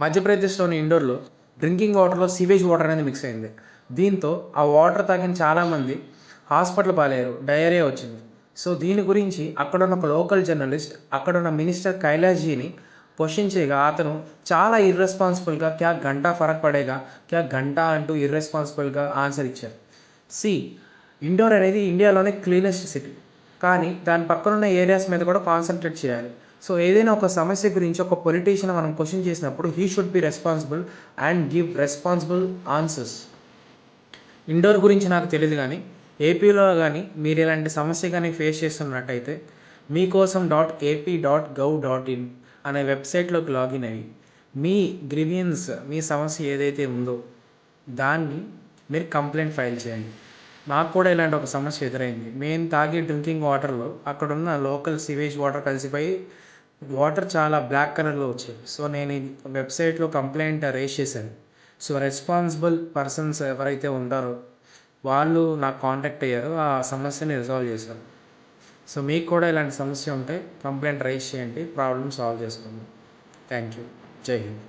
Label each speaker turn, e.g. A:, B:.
A: మధ్యప్రదేశ్‌లోని ఇండోర్‌లో డ్రింకింగ్ వాటర్‌లో sewage water అనేది మిక్స్ అయింది. దీంతో ఆ వాటర్ తాగిన చాలామంది హాస్పిటల్ పాలయ్యారు. డయేరియా వచ్చింది. సో, దీని గురించి అక్కడున్న ఒక లోకల్ జర్నలిస్ట్ అక్కడున్న మినిస్టర్ కైలాష్‌జీని క్వెషన్ చేయగా అతను చాలా ఇర్రెస్పాన్సిబుల్‌గా క్యా ఘంటా ఫరక్ పడేగా, క్యా ఘంటా అంటూ ఇర్రెస్పాన్సిబుల్‌గా ఆన్సర్ ఇచ్చారు. సీ ఇండోర్ అనేది ఇండియాలోనే క్లీనెస్ట్ సిటీ. కానీ దాని పక్కనున్న ఏరియాస్ మీద కూడా కాన్సంట్రేట్ చేయాలి. సో, ఏదైనా ఒక సమస్య గురించి ఒక పొలిటీషియన్ మనం క్వెషన్ చేసినప్పుడు he should be responsible and give responsible answers. Indore గురించి నాకు తెలీదు గానీ, ఏపీలో గానీ మీరు ఇలాంటి సమస్య గానీ ఫేస్ చేస్తున్నట్టయితే మీకోసం .ap.gov.in అనే వెబ్సైట్‌లోకి లాగిన్ అయ్యి మీ గ్రీవియన్స్ మీ సమస్య ఏదైతే ఉందో దాన్ని మీరు కంప్లెయింట్ ఫైల్ చేయండి. నాకు కూడా ఇలాంటి ఒక సమస్య ఎదురైంది. మేము తాగే డ్రింకింగ్ వాటర్‌లో అక్కడున్న లోకల్ సివేజ్ వాటర్ కలిసిపోయి వాటర్ చాలా బ్లాక్ కలర్‌లో వచ్చాయి. సో, నేను ఈ వెబ్సైట్‌లో కంప్లెయింట్ రైజ్ చేశాను. సో, రెస్పాన్సిబుల్ పర్సన్స్ ఎవరైతే ఉంటారో వాళ్ళు నాకు కాంటాక్ట్ అయ్యారు. ఆ సమస్యని రిజాల్వ్ చేశారు. సో, మీకు కూడా ఇలాంటి సమస్య ఉంటే కంప్లెయింట్ రైజ్ చేయండి. ప్రాబ్లమ్ సాల్వ్ చేసుకుందాం. Thank you. జై హింద్.